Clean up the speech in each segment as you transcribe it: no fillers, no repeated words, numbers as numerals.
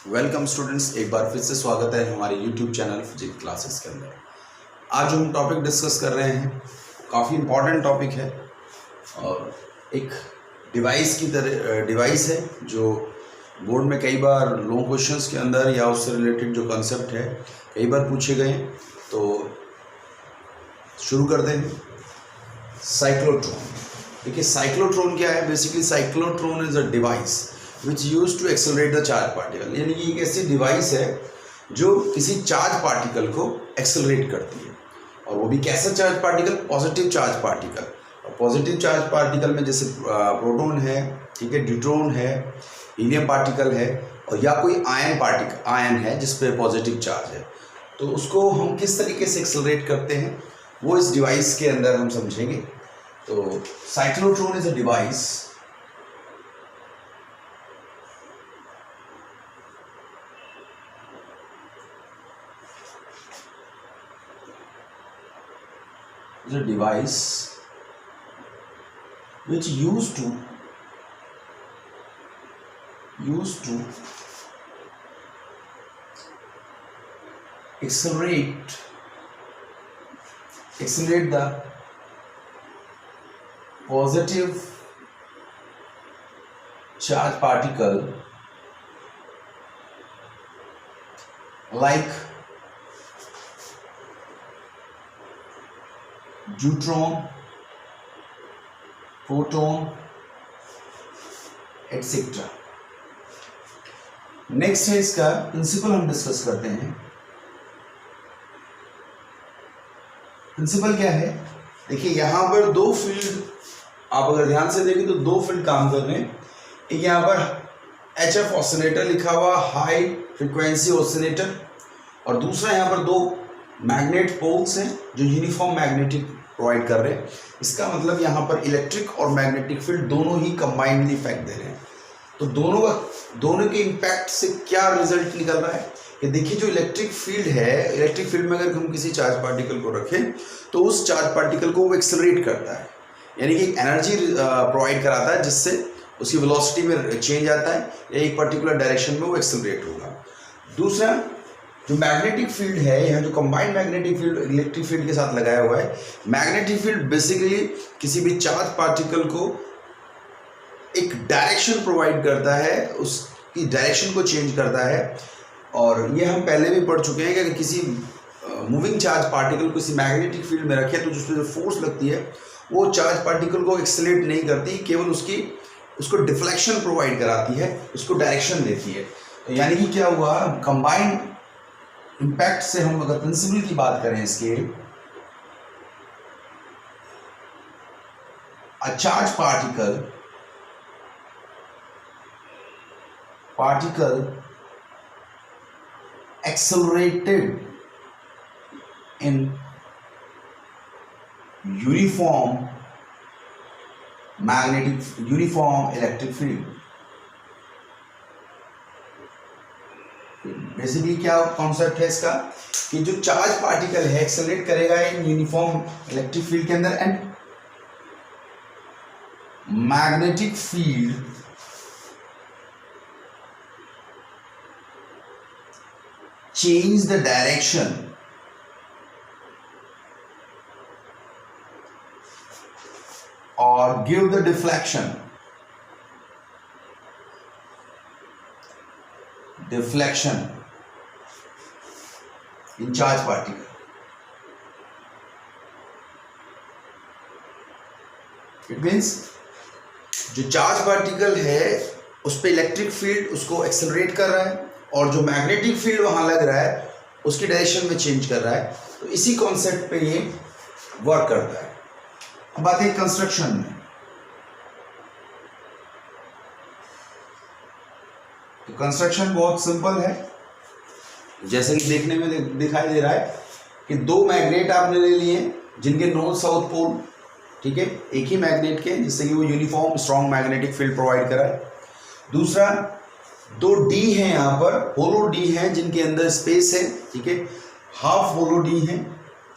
Welcome students, एक बार फिर से स्वागत है हमारे यूट्यूब चैनल फिजिक्स क्लासेस के अंदर। आज जो हम टॉपिक डिस्कस कर रहे हैं काफ़ी इम्पॉर्टेंट टॉपिक है और एक डिवाइस है जो बोर्ड में कई बार लॉन्ग क्वेश्चंस के अंदर या उससे रिलेटेड जो कॉन्सेप्ट है कई बार पूछे गए हैं। तो शुरू करते हैं। साइक्लोट्रॉन। देखिए साइक्लोट्रॉन क्या है। Basically cyclotron is a device which use to accelerate the charge particle. यानी कि एक ऐसी डिवाइस है जो किसी चार्ज पार्टिकल को एक्सेलरेट करती है। और वो भी कैसा charge particle? Positive charge particle. और पॉजिटिव चार्ज पार्टिकल में जैसे प्रोटॉन है, ठीक है, ड्यूट्रॉन है, हीलियम पार्टिकल है और या कोई आयन है जिस पे पॉजिटिव चार्ज है। तो उसको हम किस तरीके से एक्सेलरेट करते हैं वो इस डिवाइस के अंदर हम समझेंगे। तो cyclotron is a device which used to accelerate the positive charge particle like deuteron, proton etcetera. Next है इसका प्रिंसिपल, हम डिस्कस करते हैं। प्रिंसिपल क्या है? देखिए यहां पर दो फील्ड, आप अगर ध्यान से देखें तो दो फील्ड काम कर रहे हैं। एक यहां पर HF ऑसिलेटर लिखा हुआ, हाई फ्रीक्वेंसी ऑसिलेटर, और दूसरा यहां पर दो मैग्नेट पोल्स हैं जो यूनिफॉर्म मैग्नेटिक प्रोवाइड कर रहे हैं। इसका मतलब यहाँ पर इलेक्ट्रिक और मैग्नेटिक फील्ड दोनों ही कंबाइंडली इफेक्ट दे रहे हैं। तो दोनों के इम्पैक्ट से क्या रिजल्ट निकल रहा है कि देखिए जो इलेक्ट्रिक फील्ड है, इलेक्ट्रिक फील्ड में अगर हम किसी चार्ज पार्टिकल को रखें तो उस चार्ज पार्टिकल को वो एक्सेलरेट करता है, यानी कि एनर्जी प्रोवाइड कराता है जिससे उसकी वेलोसिटी में चेंज आता है या एक पर्टिकुलर डायरेक्शन में वो एक्सेलरेट होगा। दूसरा जो मैग्नेटिक फील्ड है, यहाँ जो combined magnetic field electric field के साथ लगाया हुआ है, मैग्नेटिक फील्ड बेसिकली किसी भी चार्ज पार्टिकल को एक डायरेक्शन प्रोवाइड करता है, उसकी डायरेक्शन को चेंज करता है। और ये हम पहले भी पढ़ चुके हैं कि अगर किसी मूविंग चार्ज पार्टिकल को किसी मैग्नेटिक फील्ड में रखें तो जिस पर जो फोर्स लगती है वो चार्ज पार्टिकल को एक्सेलरेट नहीं करती, केवल उसको डिफ्लेक्शन प्रोवाइड कराती है, उसको डायरेक्शन देती है। तो यानी कि क्या हुआ, कंबाइंड इम्पैक्ट से हम अगर प्रिंसिपल की बात करें इसके, a charge particle accelerated in uniform electric field। Basically क्या कॉन्सेप्ट है इसका कि जो चार्ज पार्टिकल है एक्सेलरेट करेगा इन यूनिफॉर्म इलेक्ट्रिक फील्ड के अंदर and magnetic field change the direction or give the deflection in charge particle। It means जो चार्ज पार्टिकल है उस पर इलेक्ट्रिक फील्ड उसको एक्सेलरेट कर रहा है और जो मैग्नेटिक फील्ड वहां लग रहा है उसकी डायरेक्शन में चेंज कर रहा है। तो इसी कॉन्सेप्ट पे ये वर्क करता है। अब बात है कंस्ट्रक्शन में। तो कंस्ट्रक्शन बहुत सिंपल है, जैसे कि देखने में दिखाई दे रहा है कि दो मैग्नेट आपने ले लिए जिनके नॉर्थ साउथ पोल, ठीक है, एक ही मैग्नेट के, जिससे कि वो uniform strong magnetic field provide कराए। दूसरा दो डी हैं, यहाँ पर होलो डी हैं जिनके अंदर स्पेस है, ठीक है, हाफ होलो डी हैं,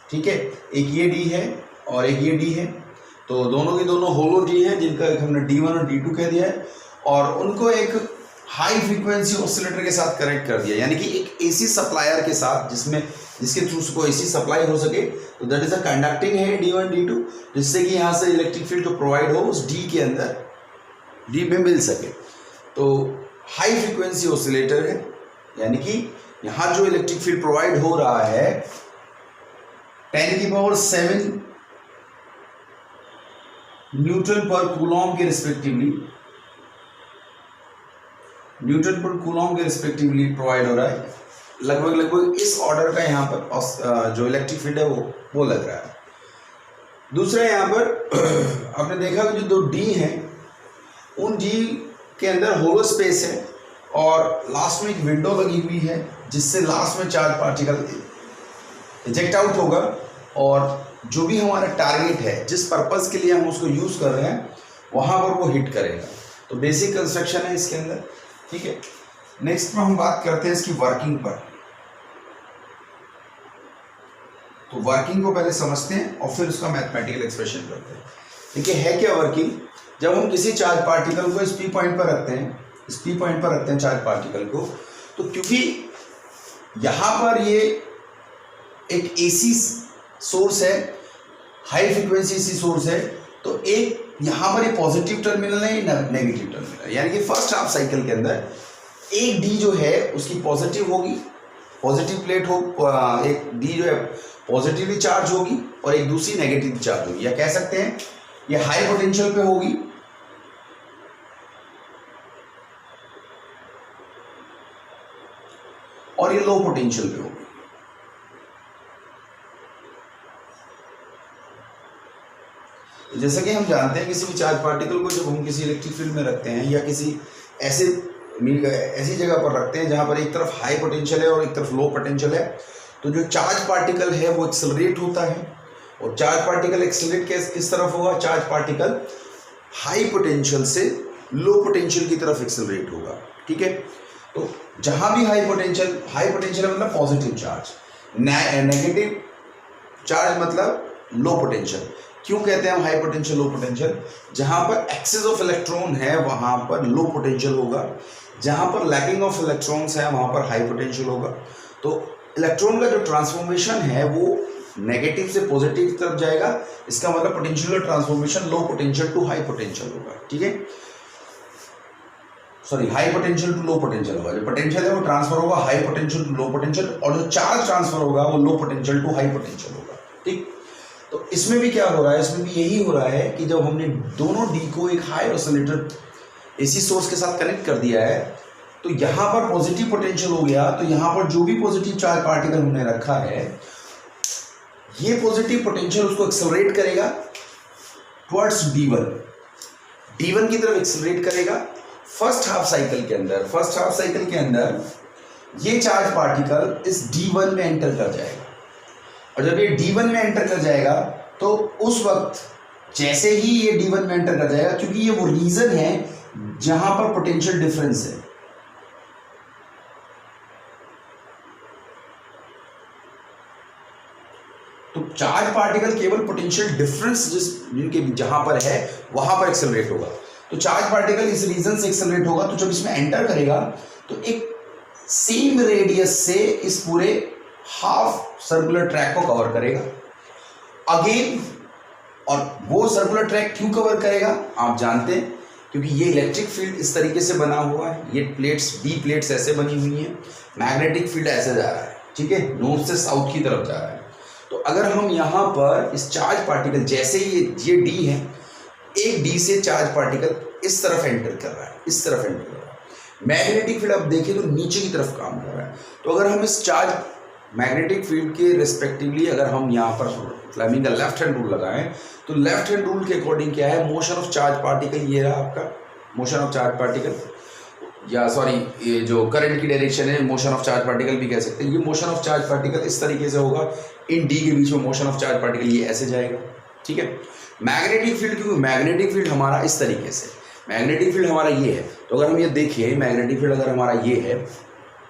ठीक है, एक ये डी है और एक ये डी है। तो दोनों की दोनों होलो डी हैं जिनका एक हमने D1 और D2 कह दिया है, और उनको एक हाई फ्रीक्वेंसी ऑसिलेटर के साथ कनेक्ट कर दिया, यानी कि एक एसी सप्लायर के साथ जिसके थ्रू उसको एसी सप्लाई हो सके, तो दैट इज अ कंडक्टिंग है D1 D2, जिससे कि यहाँ से इलेक्ट्रिक फील्ड जो प्रोवाइड हो उस D के अंदर D में मिल सके। तो हाई फ्रीक्वेंसी ऑसिलेटर है, यानी कि यहाँ जो इलेक्ट्रिक फील्ड प्रोवाइड हो रहा है 10⁻⁷ न्यूटन पर कूलॉम के रिस्पेक्टिवली प्रोवाइड हो रहा है। लगभग इस ऑर्डर का यहाँ पर जो इलेक्ट्रिक फील्ड है वो लग रहा है। दूसरा यहाँ पर आपने देखा कि जो 2 D हैं उन D के अंदर होलो स्पेस है और लास्ट में एक विंडो लगी हुई है जिससे लास्ट में चार्ज पार्टिकल इजेक्ट आउट होगा और जो भी हमारा टारगेट है, जिस पर्पस के लिए हम उसको यूज़ कर रहे हैं, वहाँ पर वो हिट करेगा। तो बेसिक कंस्ट्रक्शन है इसके अंदर, ठीक है। नेक्स्ट में हम बात करते हैं इसकी वर्किंग पर। तो वर्किंग को पहले समझते हैं और फिर उसका मैथमेटिकल एक्सप्रेशन करते हैं। देखिए है क्या वर्किंग, जब हम किसी चार्ज पार्टिकल को इस पी पॉइंट पर रखते हैं, चार्ज पार्टिकल को, तो क्योंकि यहाँ पर ये एक एसी सोर्स है, हाई फ्रीक्वेंसी एसी सोर्स है, तो एक यहाँ पर ये पॉजिटिव टर्मिनल है, नेगेटिव टर्मिनल, यानी कि फर्स्ट हाफ साइकिल के अंदर एक डी जो है उसकी पॉजिटिव होगी, पॉजिटिव प्लेट हो, एक डी जो है पॉजिटिवली चार्ज होगी और एक दूसरी नेगेटिव चार्ज होगी, या कह सकते हैं ये हाई पोटेंशियल पे होगी और ये लो पोटेंशियल पे होगी। जैसा कि हम जानते हैं किसी भी चार्ज पार्टिकल को जब हम किसी इलेक्ट्रिक फील्ड में रखते हैं या किसी ऐसी जगह पर रखते हैं जहां पर एक तरफ हाई पोटेंशियल है और एक तरफ लो पोटेंशियल है, तो जो चार्ज पार्टिकल है वो एक्सेलरेट होता है। और चार्ज पार्टिकल एक्सेलरेट किस तरफ होगा, चार्ज पार्टिकल हाई पोटेंशियल से लो पोटेंशियल की तरफ एक्सेलरेट होगा, ठीक है। तो जहां भी हाई पोटेंशियल मतलब पॉजिटिव चार्ज, नेगेटिव चार्ज मतलब लो पोटेंशियल। क्यों कहते हैं हम हाई पोटेंशियल लो पोटेंशियल, जहां पर एक्सेस ऑफ इलेक्ट्रॉन है वहां पर लो पोटेंशियल होगा, जहां पर लैकिंग ऑफ इलेक्ट्रॉन्स है वहां पर हाई पोटेंशियल होगा। तो इलेक्ट्रॉन का जो ट्रांसफॉर्मेशन है वो नेगेटिव से पॉजिटिव की तरफ जाएगा, इसका मतलब potential transformation low potential to high potential होगा, ठीक है। Sorry, high potential to low potential होगा। जो पोटेंशियल है वो ट्रांसफर होगा high potential to low potential, और जो चार्ज ट्रांसफर होगा वो low potential to high potential होगा, ठीक। तो इसमें भी क्या हो रहा है, इसमें भी यही हो रहा है कि जब हमने दोनों डी को एक हाई ऑसिलेटर एसी सोर्स के साथ कनेक्ट कर दिया है, तो यहाँ पर पॉजिटिव पोटेंशियल हो गया, तो यहाँ पर जो भी पॉजिटिव चार्ज पार्टिकल हमने रखा है ये पॉजिटिव पोटेंशियल उसको एक्सेलरेट करेगा टुवर्ड्स D1 की तरफ एक्सेलरेट करेगा। फर्स्ट हाफ साइकिल के अंदर ये चार्ज पार्टिकल इस D1 में एंटर कर जाएगा, और जब ये D1 में एंटर कर जाएगा तो उस वक्त जैसे ही ये D1 में एंटर कर जाएगा, क्योंकि ये वो रीजन है जहां पर पोटेंशियल डिफरेंस है, तो चार्ज पार्टिकल केवल पोटेंशियल डिफरेंस जिनके जहां पर है वहां पर एक्सेलरेट होगा। तो चार्ज पार्टिकल इस रीजन से एक्सेलरेट होगा, तो जब इसमें एंटर करेगा तो एक सेम रेडियस से इस पूरे हाफ सर्कुलर ट्रैक को कवर करेगा अगेन। और वो सर्कुलर ट्रैक क्यों कवर करेगा आप जानते हैं, क्योंकि ये इलेक्ट्रिक फील्ड इस तरीके से बना हुआ है, ये प्लेट्स डी प्लेट्स ऐसे बनी हुई हैं, मैग्नेटिक फील्ड ऐसे जा रहा है, ठीक है, नॉर्थ से साउथ की तरफ जा रहा है। तो अगर हम यहाँ पर इस चार्ज पार्टिकल, जैसे ये डी है, एक डी से चार्ज पार्टिकल इस तरफ एंटर कर रहा है, इस तरफ एंटर कर रहा है, मैग्नेटिक फील्ड आप देखिए तो नीचे की तरफ काम कर रहा है। तो अगर हम इस चार्ज मैग्नेटिक फील्ड के रिस्पेक्टिवली अगर हम यहाँ पर फ्लेमिंग का लेफ्ट हैंड रूल लगाएं, तो लेफ्ट हैंड रूल के अकॉर्डिंग क्या है, मोशन ऑफ चार्ज पार्टिकल, ये रहा आपका मोशन ऑफ चार्ज पार्टिकल, या सॉरी ये जो करंट की डायरेक्शन है मोशन ऑफ चार्ज पार्टिकल भी कह सकते हैं। ये मोशन ऑफ चार्ज पार्टिकल इस तरीके से होगा, इन डी के बीच में मोशन ऑफ चार्ज पार्टिकल ये ऐसे जाएगा, ठीक है। मैग्नेटिक फील्ड, क्योंकि मैग्नेटिक फील्ड हमारा इस तरीके से, मैग्नेटिक फील्ड हमारा ये है, तो अगर हम ये देखिए मैग्नेटिक फील्ड अगर हमारा ये है,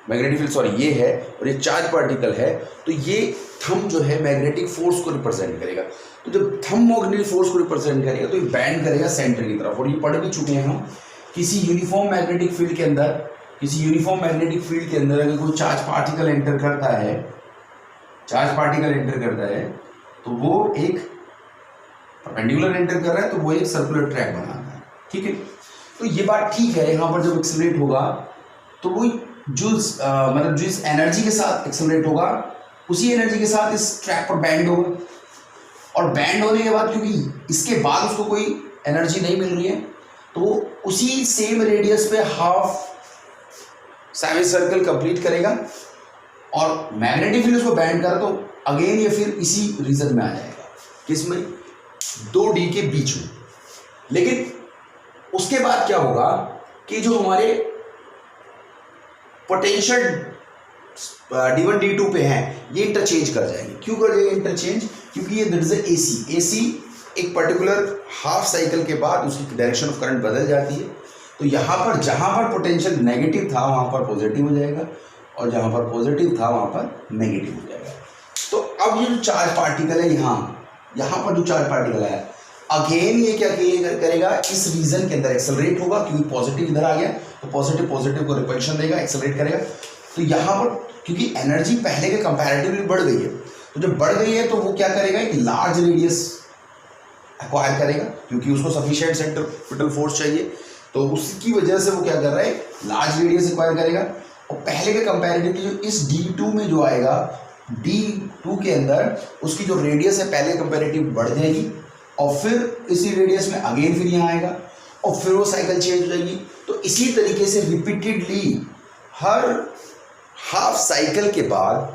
मैग्नेटिक फील्ड सॉरी ये है और ये चार्ज पार्टिकल है, तो ये थंब जो है मैग्नेटिक फोर्स को रिप्रेजेंट करेगा। तो जब थंब मैग्नेटिक फोर्स को रिप्रेजेंट करेगा तो ये बैंड करेगा सेंटर की तरफ, और ये पढ़ भी चुके हैं हम, किसी यूनिफॉर्म मैग्नेटिक फील्ड के अंदर किसी यूनिफॉर्म मैग्नेटिक फील्ड के अंदर अगर कोई चार्ज पार्टिकल एंटर करता है, तो वो एक परपेंडिकुलर एंटर कर रहा है तो वो एक सर्कुलर ट्रैक बनाता है, ठीक है। तो ये बात ठीक है, यहाँ पर जब एक्सेलरेट होगा तो वो मतलब जिस एनर्जी के साथ एक्सेलरेट होगा उसी एनर्जी के साथ इस ट्रैक पर बैंड होगा, और बैंड होने के बाद क्योंकि इसके बाद उसको कोई एनर्जी नहीं मिल रही है तो वो उसी सेम रेडियस पे हाफ सेमी सर्कल कंप्लीट करेगा, और मैग्नेटिक फील्ड उसको बैंड कर तो अगेन ये फिर इसी रीजन में आ जाएगा, किसमें, 2D के बीच में। लेकिन उसके बाद क्या होगा कि जो हमारे पोटेंशियल D1 D2 पे हैं ये इंटरचेंज कर जाएंगे। क्यों कर जाएंगे इंटरचेंज? क्योंकि ये दैट इज AC एक पर्टिकुलर हाफ साइकिल के बाद उसकी डायरेक्शन ऑफ करंट बदल जाती है। तो यहाँ पर जहाँ पर पोटेंशियल नेगेटिव था वहाँ पर पॉजिटिव हो जाएगा, और जहाँ पर पॉजिटिव था वहाँ पर नेगेटिव हो जाएगा। तो अब ये जो चार्ज पार्टिकल है यहाँ पर जो चार्ज पार्टिकल है अगेन ये क्या करेगा, इस रीजन के अंदर एक्सेलरेट होगा, क्योंकि पॉजिटिव इधर आ गया तो पॉजिटिव को रिपल्शन देगा, एक्सेलरेट करेगा। तो यहाँ पर क्योंकि एनर्जी पहले के कंपैरेटिवली बढ़ गई है, तो जब बढ़ गई है तो वो क्या करेगा, एक लार्ज रेडियस एक्वायर करेगा, क्योंकि उसको सफिशिएंट सेंट्रीपिटल फोर्स चाहिए। तो उसकी वजह से वो क्या कर रहा है, लार्ज रेडियस एक्वायर करेगा, और पहले के कंपैरेटिवली जो इस D2 में जो आएगा, D2 के अंदर उसकी जो रेडियस है पहले कंपैरेटिव बढ़ जाएगी, और फिर इसी रेडियस में अगेन फिर यहाँ आएगा, और फिर वो साइकिल चेंज हो जाएगी। तो इसी तरीके से रिपीटेडली हर हाफ साइकिल के बाद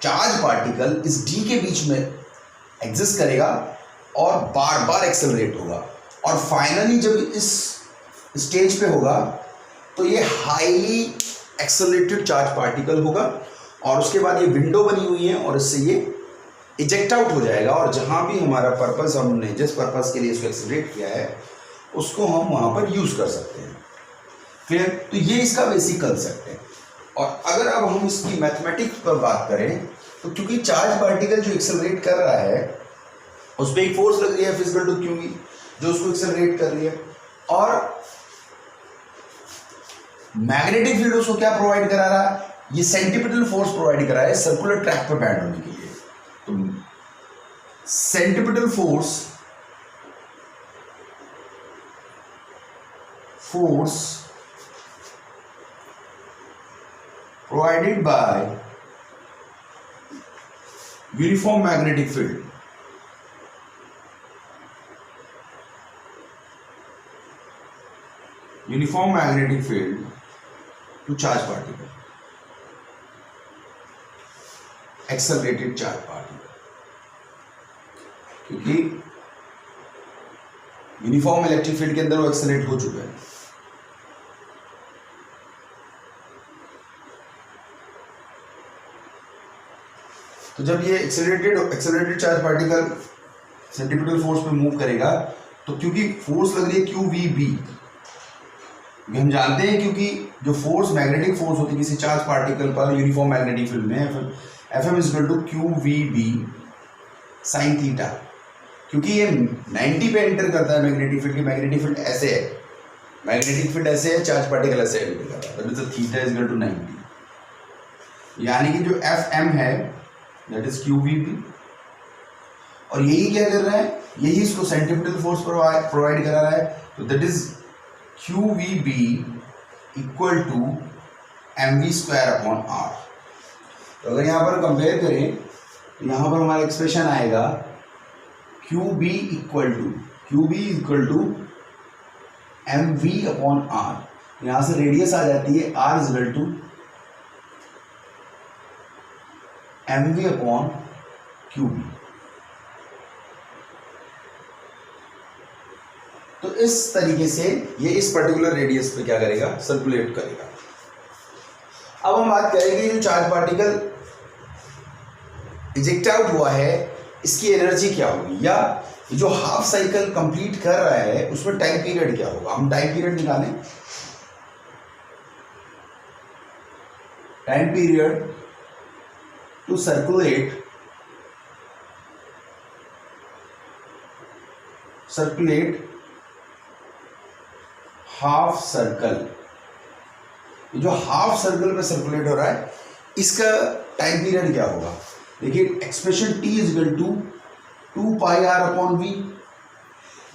चार्ज पार्टिकल इस D के बीच में एग्जिस्ट करेगा और बार बार एक्सेलरेट होगा, और फाइनली जब इस स्टेज पे होगा तो ये हाईली एक्सेलरेटेड चार्ज पार्टिकल होगा, और उसके बाद ये विंडो बनी हुई है और इससे ये इजेक्ट आउट हो जाएगा, और जहाँ भी हमारा पर्पस, हमने जिस पर्पस के लिए इसको एक्सेलरेट किया है उसको हम वहाँ पर यूज़ कर सकते हैं। क्लियर? तो ये इसका बेसिक कंसेप्ट है। और अगर अब हम इसकी मैथमेटिक्स पर बात करें तो क्योंकि चार्ज पार्टिकल जो एक्सेलरेट कर रहा है उस पर एक फोर्स लग रही है फिजिकल टू क्यू जो उसको एक्सेलरेट कर रही है, और मैग्नेटिक फील्ड उसको क्या प्रोवाइड करा रहा है, ये सेंट्रीपिटल फोर्स प्रोवाइड करा है सर्कुलर ट्रैक पर बैंड होने के लिए। तो centripetal force provided by uniform magnetic field to charge particle, accelerated charge particle, क्योंकि यूनिफॉर्म इलेक्ट्रिक फील्ड के अंदर वो एक्सेलरेट हो चुका है। तो जब ये accelerated charge particle centripetal force पे मूव करेगा तो क्योंकि फोर्स लग रही है QVB, हम जानते हैं क्योंकि जो फोर्स मैग्नेटिक फोर्स होती है किसी चार्ज पार्टिकल पर यूनिफॉर्म मैग्नेटिक फील्ड में FM is equal to QVB sin theta, क्योंकि ये 90 पे एंटर करता है मैग्नेटिक फील्ड की, मैग्नेटिक फील्ड ऐसे है, मैग्नेटिक फील्ड ऐसे है, चार्ज पार्टिकल ऐसे एंटर कर रहा है, that is theta is equal to 90, यानी कि जो FM है दैट इज QVB, और यही क्या कर रहा है, यही इसको सेंट्रीपिटल फोर्स प्रोवाइड करा रहा है, तो that is QVB equal to mv² upon r। तो अगर यहाँ पर कंपेयर करें तो यहाँ पर हमारा एक्सप्रेशन आएगा QB equal to mv upon r, यहाँ से रेडियस आ जाती है r is equal to mv upon QB। तो इस तरीके से ये इस पर्टिकुलर रेडियस पे क्या करेगा, सर्कुलेट करेगा। अब हम बात करेंगे जो चार्ज पार्टिकल इजेक्ट आउट हुआ है इसकी एनर्जी क्या होगी, या जो हाफ साइकिल कंप्लीट कर रहा है उसमें टाइम पीरियड क्या होगा। हम टाइम पीरियड निकालें, time period to circulate half circle ये जो हाफ सर्कल में सर्कुलेट हो रहा है इसका टाइम पीरियड क्या होगा? देखिए expression t is equal to 2πr/v,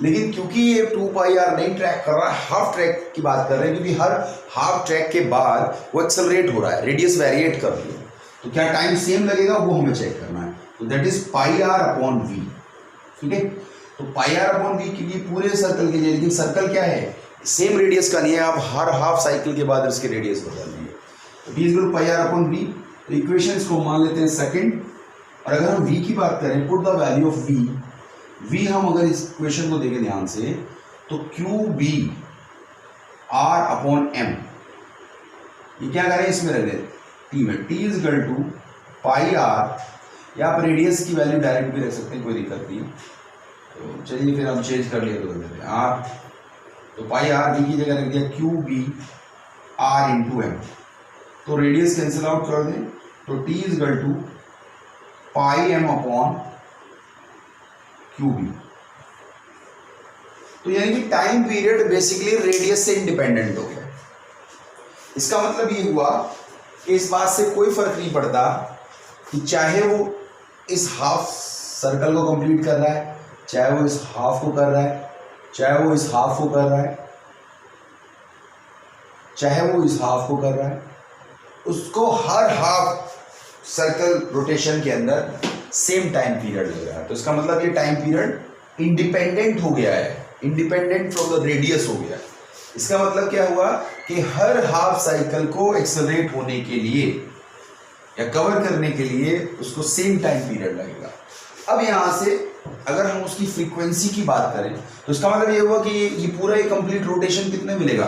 लेकिन क्योंकि ये 2πr नहीं ट्रैक कर रहा है, हाफ ट्रैक की बात कर रहे हैं, क्योंकि हर हाफ ट्रैक के बाद वो एक्सेलरेट हो रहा है, रेडियस वेरिएट कर रही है, तो क्या टाइम सेम लगेगा वो हमें चेक करना है। तो दैट इज πr/v, ठीक है। तो πr/v के लिए पूरे सर्कल के लिए, लेकिन सर्कल क्या है, सेम रेडियस का नहीं है, आप हर हाफ साइकिल के बाद इसके रेडियस बदल दिए। तो t is equal to πr/v, तो इक्वेशन इसको मान लेते हैं सेकंड, और अगर हम v की बात करें, put the value of v हम अगर इस इक्वेशन को देखें ध्यान से, तो QB R/m, ये क्या करें इसमें रख दें t में, t is equal to πr, या आप रेडियस की वैल्यू डायरेक्ट भी रख सकते हैं, कोई दिक्कत नहीं। तो चलिए फिर हम चेंज कर लिए तो देते हैं r, तो πr v की जगह रख दिया QB R/m, तो रेडियस कैंसिल आउट कर दें, तो t is equal to πm/QB। तो यानी कि टाइम पीरियड बेसिकली रेडियस से इंडिपेंडेंट हो गया। इसका मतलब ये हुआ कि इस बात से कोई फर्क नहीं पड़ता कि चाहे वो इस हाफ सर्कल को कंप्लीट कर रहा है, चाहे वो इस हाफ को कर रहा है, चाहे वो इस हाफ को कर रहा है, चाहे वो इस हाफ को कर रहा है, उसको हर हाफ सर्कल रोटेशन के अंदर सेम टाइम पीरियड लग रहा है। तो इसका मतलब ये टाइम पीरियड इंडिपेंडेंट हो गया है, इंडिपेंडेंट फ्रॉम द रेडियस हो गया है। इसका मतलब क्या हुआ कि हर हाफ साइकिल को एक्सेलरेट होने के लिए या कवर करने के लिए उसको सेम टाइम पीरियड लगेगा। अब यहां से अगर हम उसकी फ्रीक्वेंसी की बात करें, तो इसका मतलब ये हुआ कि ये पूरा एक कंप्लीट रोटेशन कितने मिलेगा,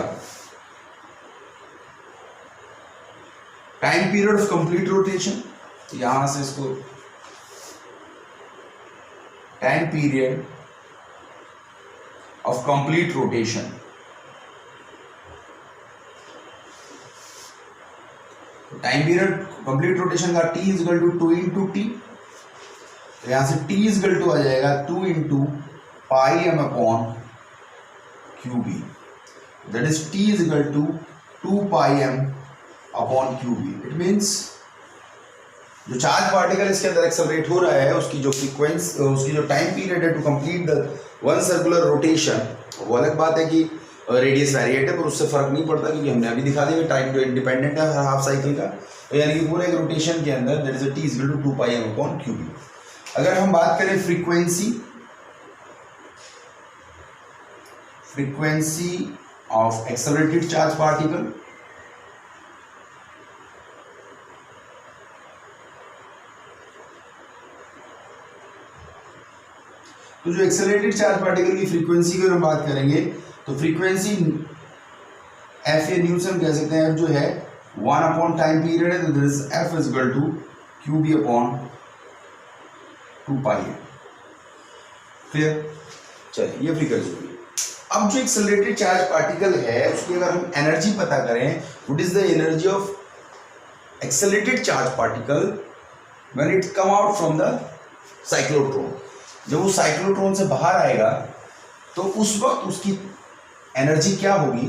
time period of complete rotation, यहां से इसको time period of complete rotation, time period complete rotation का t is equal to 2 into T, तो यहां से t इज इक्वल टू आ जाएगा 2 into πm/QB, that is t is equal to 2πm/QB। It means जो चार्ज पार्टिकल इसके अंदर accelerate हो रहा है, उसकी जो फ्रीक्वेंसी, उसकी जो टाइम पीरियड है to complete the one circular rotation, वो अलग बात है कि रेडियस वेरिएट है, पर उससे फर्क नहीं पड़ता, क्योंकि हमने अभी दिखा दिया टाइम जो इंडिपेंडेंट है हर हाफ साइकिल का। तो यानी कि पूरे एक रोटेशन के अंदर that is t is equal to 2πm/QB। अगर हम बात करें frequency of accelerated charge particle, तो जो एक्सेलरेटेड चार्ज पार्टिकल की फ्रीक्वेंसी की हम बात करेंगे, तो फ्रीक्वेंसी एफ या न्यूटन कह सकते हैं, जो है 1 टाइम पीरियड है, तो this is F is equal to QB/2π। Clear? चलिए ये फ्रीक्वेंसी होगी। अब जो एक्सेलरेटेड चार्ज पार्टिकल है उसकी अगर हम एनर्जी पता करें, what is the energy of accelerated charge particle when it come out from the cyclotron. जब वो साइक्लोट्रॉन से बाहर आएगा तो उस वक्त उसकी एनर्जी क्या होगी,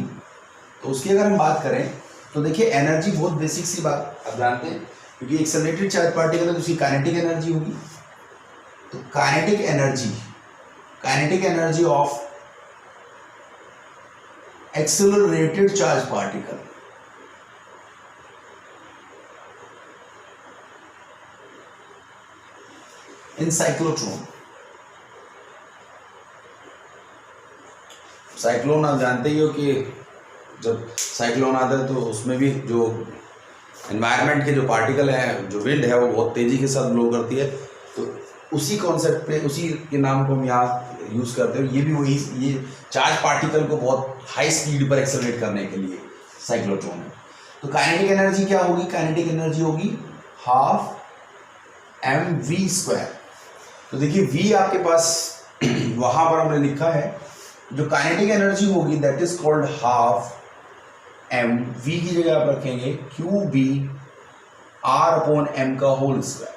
तो उसकी अगर हम बात करें तो देखिए एनर्जी बहुत बेसिक सी बात आप जानते हैं, क्योंकि एक्सेलरेटेड चार्ज पार्टिकल है तो उसकी काइनेटिक एनर्जी होगी। तो kinetic energy of accelerated charge particle in cyclotron. Cyclone आप जानते ही हो कि जब साइक्लोन आता है तो उसमें भी जो एनवायरनमेंट के जो पार्टिकल हैं, जो विंड है वो बहुत तेज़ी के साथ ब्लो करती है, तो उसी कॉन्सेप्ट पे, उसी के नाम को हम यहाँ यूज़ करते हैं। ये भी वही, ये चार्ज पार्टिकल को बहुत हाई स्पीड पर एक्सेलरेट करने के लिए साइक्लोट्रॉन है। तो काइनेटिक एनर्जी क्या होगी? काइनेटिक एनर्जी होगी 12 mv²। तो देखिए v आपके पास वहाँ पर हमने लिखा है, जो काइनेटिक एनर्जी होगी that is called 12 m, v की जगह आप रखेंगे QB R/m का होल स्क्वायर।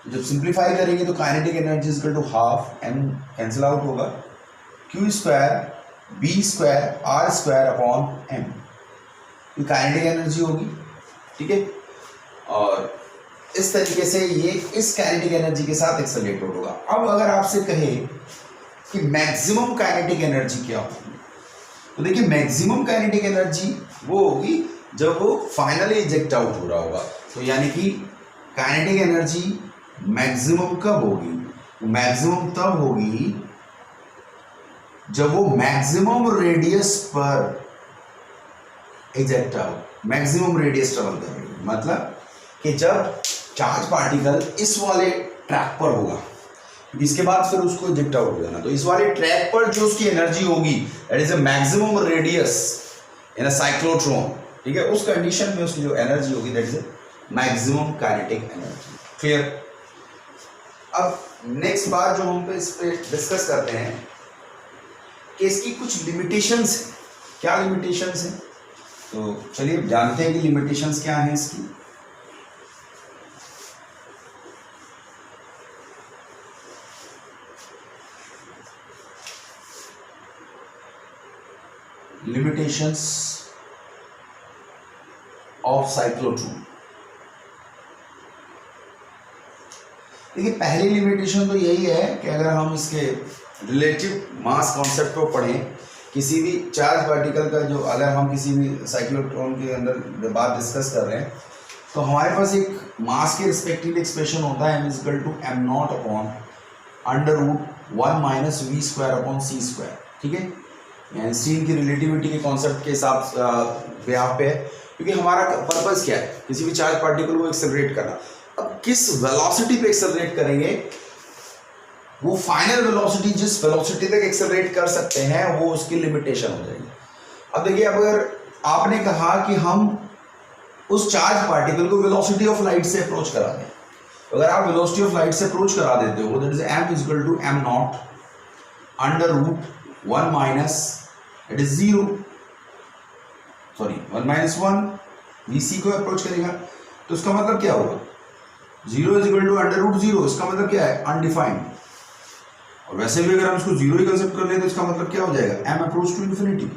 जब सिंप्लीफाई करेंगे तो kinetic energy is equal to 12 m cancel out होगा, Q² B² R² M। Kinetic energy होगी, ठीक है। और इस तरीके से ये इस काइनेटिक एनर्जी के साथ एक्सेलरेट होगा। अब अगर आपसे कहे कि मैक्सिमम काइनेटिक एनर्जी क्या होगी, तो देखिए मैक्सिमम काइनेटिक एनर्जी वो होगी जब वो फाइनली इजेक्ट आउट हो रहा होगा। तो यानी कि काइनेटिक एनर्जी मैक्सिमम कब होगी? मैक्सिमम तब होगी जब वो मैक्सिमम रेडियस पर eject out, maximum radius travel कर रही है। मतलब कि जब चार्ज पार्टिकल इस वाले ट्रैक पर होगा, इसके बाद फिर उसको इजेक्ट आउट हो जाना, तो इस वाले ट्रैक पर जो उसकी एनर्जी होगी that is a maximum radius in a cyclotron, ठीक है, उस कंडीशन में उसकी जो एनर्जी होगी that is a maximum kinetic energy. Clear? अब नेक्स्ट बात जो हम इस पे डिस्कस करते हैं कि इसकी कुछ लिमिटेशंस हैं। क्या लिमिटेशंस हैं? तो चलिए जानते हैं कि लिमिटेशंस क्या हैं इसकी। Limitations of cyclotron. देखिए पहली लिमिटेशन तो यही है कि अगर हम इसके रिलेटिव मास कॉन्सेप्ट को पढ़ें, किसी भी चार्ज पार्टिकल का जो अगर हम किसी भी साइक्लोट्रॉन के अंदर बात डिस्कस कर रहे हैं तो हमारे पास एक मास के रिस्पेक्टिव एक्सप्रेशन होता है m=m0 upon √1 - v² upon c², ठीक है। आइंस्टीन की रिलेटिविटी के कॉन्सेप्ट के हिसाब पे यहाँ पे है, क्योंकि हमारा पर्पस क्या है? किसी भी चार्ज पार्टिकल को एक्सेलरेट करना। अब किस वेलोसिटी पे एक्सेलरेट करेंगे, वो फाइनल वेलोसिटी जिस वेलोसिटी तक एक्सेलरेट कर सकते हैं वो उसकी लिमिटेशन हो जाएगी। अब देखिए अगर आपने कहा कि हम उस चार्ज पार्टिकल को वेलोसिटी ऑफ लाइट से अप्रोच करा दें, तो अगर आप वेलोसिटी ऑफ लाइट से अप्रोच करा देते हो that is m=m0 √1 - it is 0 sorry 1 - 1 vc को अप्रोच करेगा, तो इसका मतलब क्या होगा? 0 = √0, इसका मतलब क्या है? अनडिफाइंड। और वैसे भी अगर हम इसको 0 ही कंसेप्ट कर लें तो इसका मतलब क्या हो जाएगा? m approach to infinity.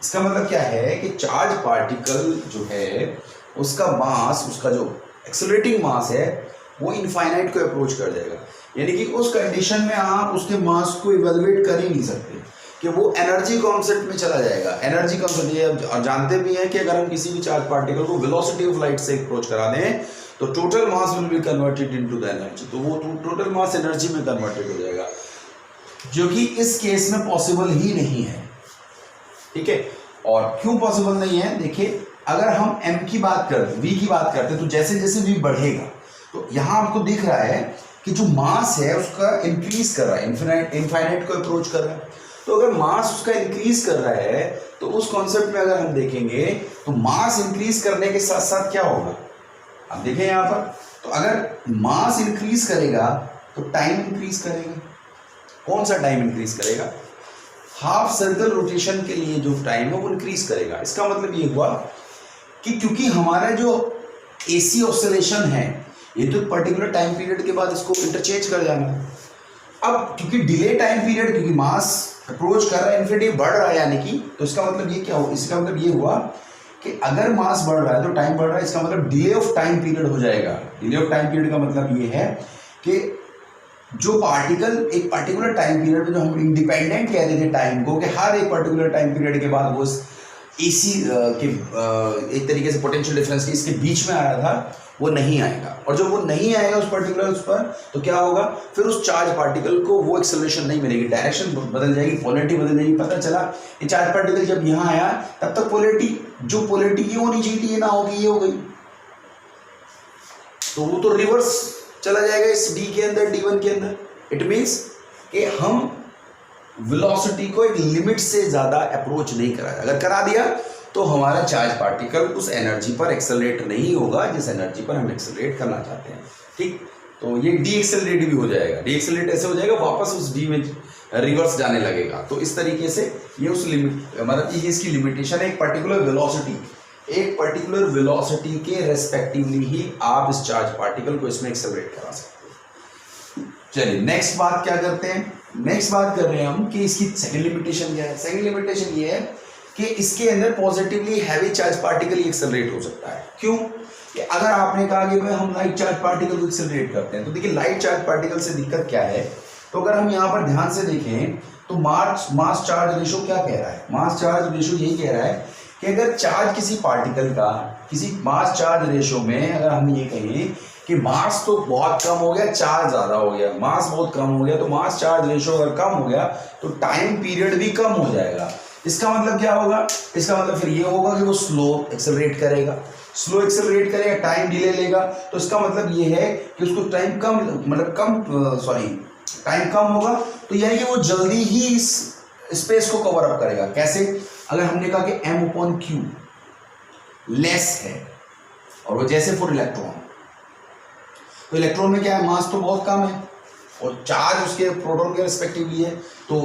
इसका मतलब क्या है कि चार्ज पार्टिकल जो है उसका मास, उसका जो एक्सेलरेटिंग मास है वो इनफाइनाइट को अप्रोच कर जाएगा। यानी कि उस कंडीशन में आप उसके मास को इवेलुएट कर ही नहीं सकते कि वो एनर्जी कॉन्सेप्ट में चला जाएगा। एनर्जी कॉन्सेप्ट ये अब जानते भी हैं कि अगर हम किसी भी चार्ज पार्टिकल को वेलोसिटी ऑफ लाइट से अप्रोच करा दें तो total mass will be converted into the energy, तो वो टोटल मास एनर्जी में कन्वर्टेड हो जाएगा, जो कि इस केस में पॉसिबल ही नहीं है, ठीक है। और क्यों पॉसिबल नहीं है? देखिए अगर हम m की बात करते, v की बात करते तो जैसे जैसे v बढ़ेगा तो यहाँ आपको दिख रहा है कि जो मास है उसका इंक्रीज कर रहा है, इनफाइनाइट को अप्रोच कर रहा है। तो अगर मास उसका इंक्रीज कर रहा है तो उस कॉन्सेप्ट में अगर हम देखेंगे तो मास इंक्रीज करने के साथ साथ क्या होगा? अब देखें यहाँ पर, तो अगर मास इंक्रीज करेगा तो टाइम इंक्रीज करेगा। कौन सा टाइम इंक्रीज करेगा? हाफ सर्कल रोटेशन के लिए जो टाइम है वो इंक्रीज करेगा। इसका मतलब ये हुआ कि क्योंकि हमारा जो एसी ऑसिलेशन है ये तो पर्टिकुलर टाइम पीरियड के बाद इसको इंटरचेंज कर जाना। अब क्योंकि डिले टाइम पीरियड, क्योंकि मास अप्रोच कर रहा है इन्फिनिटी, बढ़ रहा है यानी कि, तो इसका मतलब ये क्या हो? इसका मतलब ये हुआ कि अगर मास बढ़ रहा है तो टाइम बढ़ रहा है, इसका मतलब डिले ऑफ टाइम पीरियड हो जाएगा। डिले ऑफ टाइम पीरियड का मतलब ये है कि जो पार्टिकल एक पर्टिकुलर टाइम पीरियड में, जो हम इंडिपेंडेंट कह रहे थे टाइम को, कि हर एक पर्टिकुलर टाइम पीरियड के बाद वो एसी के एक तरीके से पोटेंशियल डिफरेंस के इसके बीच में आ रहा था, वो नहीं आएगा। और जब वो नहीं आएगा उस पर्टिकुलर उस पर, तो क्या होगा? फिर उस चार्ज पार्टिकल को वो एक्सेलरेशन नहीं मिलेगी, डायरेक्शन बदल जाएगी, पोलैरिटी बदल जाएगी। पता चला ये चार्ज पार्टिकल जब यहाँ आया तब तक पोलैरिटी, जो पोलैरिटी ये होनी चाहिए थी ये ना होगी, ये हो गई, तो वो तो रिवर्स चला जाएगा इस d के अंदर, d1 के अंदर। इट मीन्स कि हम वेलोसिटी को एक लिमिट से ज़्यादा अप्रोच नहीं करा, अगर करा दिया तो हमारा चार्ज पार्टिकल उस एनर्जी पर एक्सेलरेट नहीं होगा जिस एनर्जी पर हम एक्सेलरेट करना चाहते हैं, ठीक। तो ये डी एक्सेलरेट भी हो जाएगा। डी एक्सेलरेट ऐसे हो जाएगा, वापस उस डी में रिवर्स जाने लगेगा। तो इस तरीके से ये उस लिमिट, मतलब ये इसकी लिमिटेशन है। एक पर्टिकुलर वेलोसिटी के रेस्पेक्टिवली ही आप इस चार्ज पार्टिकल को इसमें एक्सेलरेट करा सकते हैं। चलिए नेक्स्ट बात क्या करते हैं? नेक्स्ट बात कर रहे हैं हम कि इसकी सेकंड लिमिटेशन क्या है। सेकंड लिमिटेशन ये है कि इसके अंदर positively heavy charge particle accelerate हो सकता है। क्यों? कि अगर आपने कहा कि भाई हम लाइट चार्ज पार्टिकल को एक्सेलरेट करते हैं, तो देखिए लाइट चार्ज पार्टिकल से दिक्कत क्या है। तो अगर हम यहाँ पर ध्यान से देखें तो मास चार्ज रेशो क्या कह रहा है? मास चार्ज रेशो यही कह रहा है कि अगर चार्ज किसी पार्टिकल का किसी मास चार्ज रेशो में अगर हम ये कहें कि मास तो बहुत कम हो गया, चार्ज ज़्यादा हो गया, मास बहुत कम हो गया, तो मास चार्ज रेशो अगर कम हो गया तो टाइम पीरियड भी कम हो जाएगा। इसका मतलब क्या होगा? इसका मतलब फिर ये होगा कि वो स्लो एक्सेलरेट करेगा, स्लो एक्सेलरेट करेगा, टाइम डिले लेगा। तो इसका मतलब ये है कि उसको टाइम कम होगा, तो यानी कि वो जल्दी ही इस स्पेस को कवर अप करेगा। कैसे? अगर हमने कहा कि m/q लेस है और वो जैसे फॉर इलेक्ट्रॉन, तो इलेक्ट्रॉन में क्या है, मास तो बहुत कम है और चार्ज उसके प्रोटॉन के रिस्पेक्टिवली है, तो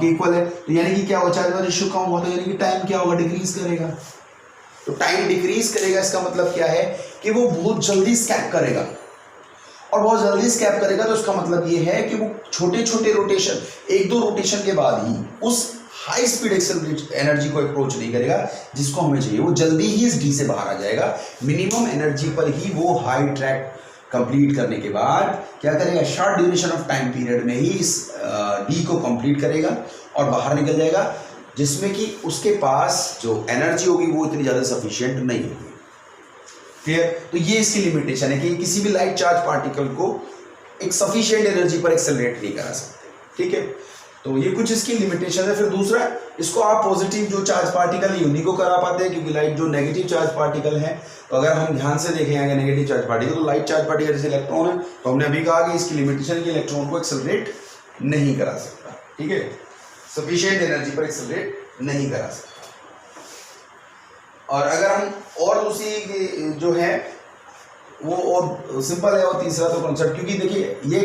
इक्वल है, तो यानी कि क्या होगा, चार्ज का रेशियो कम होगा, तो यानी कि टाइम क्या होगा, डिक्रीज करेगा। तो टाइम डिक्रीज करेगा, इसका मतलब क्या है कि वो बहुत जल्दी स्कैप करेगा, और बहुत जल्दी स्कैप करेगा तो उसका मतलब ये है कि वो छोटे छोटे रोटेशन, एक दो रोटेशन के बाद ही उस हाई स्पीड एक्सेलरेट एनर्जी को अप्रोच नहीं करेगा जिसको हमें चाहिए। वो जल्दी ही इस डी से बाहर आ जाएगा, मिनिमम एनर्जी पर ही वो हाई ट्रैक कंप्लीट करने के बाद क्या करेगा, short duration of time period में ही इस डी को कंप्लीट करेगा और बाहर निकल जाएगा, जिसमें कि उसके पास जो एनर्जी होगी वो इतनी ज़्यादा सफिशिएंट नहीं होगी। क्लियर? तो ये इसकी लिमिटेशन है कि किसी भी लाइट चार्ज पार्टिकल को एक सफिशिएंट एनर्जी पर एक्सेलरेट नहीं करा सकते। ठीक है, तो ये कुछ इसकी लिमिटेशन है। फिर दूसरा, इसको आप पॉजिटिव जो चार्ज पार्टिकल है उन्हीं को करा पाते हैं, क्योंकि लाइट जो नेगेटिव चार्ज पार्टिकल है, तो अगर हम ध्यान से देखें आगे नेगेटिव चार्ज पार्टिकल, तो लाइट चार्ज पार्टिकल जैसे इलेक्ट्रॉन है, तो हमने अभी कहा कि इसकी लिमिटेशन की इलेक्ट्रॉन को एक्सेलरेट नहीं करा सकता। ठीक है, सफिशिएंट एनर्जी पर एक्सेलरेट नहीं करा सकता। और अगर हम और दूसरी जो है वो और सिंपल है, और तीसरा तो कॉन्सेप्ट, क्योंकि देखिए ये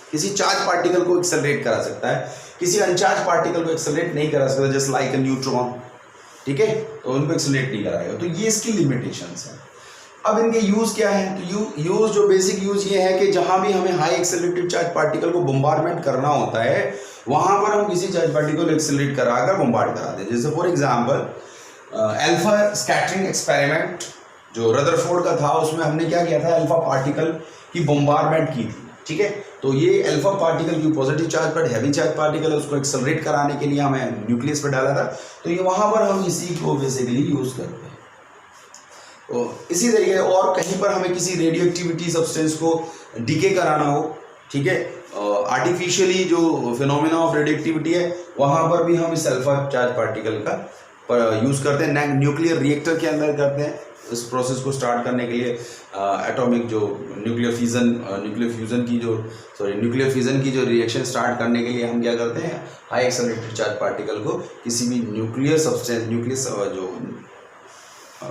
किसी चार्ज पार्टिकल को एक्सेलरेट करा सकता है, किसी अनचार्ज पार्टिकल को एक्सेलरेट नहीं करा सकता, जैसे लाइक अ न्यूट्रॉन। ठीक है, तो उनको एक्सेलरेट नहीं कराएगा। तो ये इसकी लिमिटेशंस हैं। अब इनके यूज क्या है? तो यूज जो बेसिक यूज ये है कि जहां भी हमें हाई एक्सेलरेटिव चार्ज पार्टिकल को बम्बार्डमेंट करना होता है, वहां पर हम किसी चार्ज पार्टिकल को एक्सेलरेट कराकर बम्बार्ड करा दें। जैसे for example alpha scattering experiment जो रदरफोर्ड का था, उसमें हमने क्या किया था, अल्फा पार्टिकल की बम्बार्डमेंट की थी। ठीक है, तो ये अल्फा पार्टिकल की पॉजिटिव चार्ज पर हैवी चार्ज पार्टिकल है, उसको एक्सेलरेट कराने के लिए हमें न्यूक्लियस पर डाला था, तो ये वहां पर हम इसी को बेसिकली यूज करते हैं। तो इसी तरीके और कहीं पर हमें किसी रेडियो एक्टिविटी सब्सटेंस को डीके कराना हो, ठीक है, आर्टिफिशियली जो फिनोमेना ऑफ रेडियो एक्टिविटी है, वहां पर भी हम इस अल्फा चार्ज पार्टिकल का यूज करते हैं। न्यूक्लियर रिएक्टर के अंदर करते हैं इस प्रोसेस को स्टार्ट करने के लिए। एटॉमिक जो न्यूक्लियर फ्यूजन की जो रिएक्शन स्टार्ट करने के लिए हम क्या करते हैं, हाई एक्सेलरेटेड चार्ज पार्टिकल को किसी भी न्यूक्लियर जो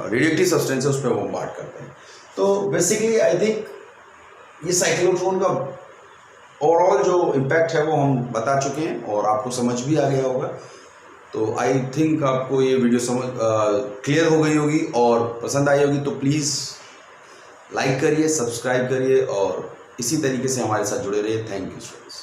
रेडियोएक्टिव सब्सटेंस है उस पर बॉम्बार्ड करते हैं। तो बेसिकली आई थिंक ये साइक्लोट्रॉन का ओवरऑल जो इम्पैक्ट है वो हम बता चुके हैं और आपको समझ भी आ गया होगा। तो आई थिंक आपको ये वीडियो समझ क्लियर हो गई होगी और पसंद आई होगी। तो प्लीज़ लाइक करिए, सब्सक्राइब करिए और इसी तरीके से हमारे साथ जुड़े रहिए। Thank you students.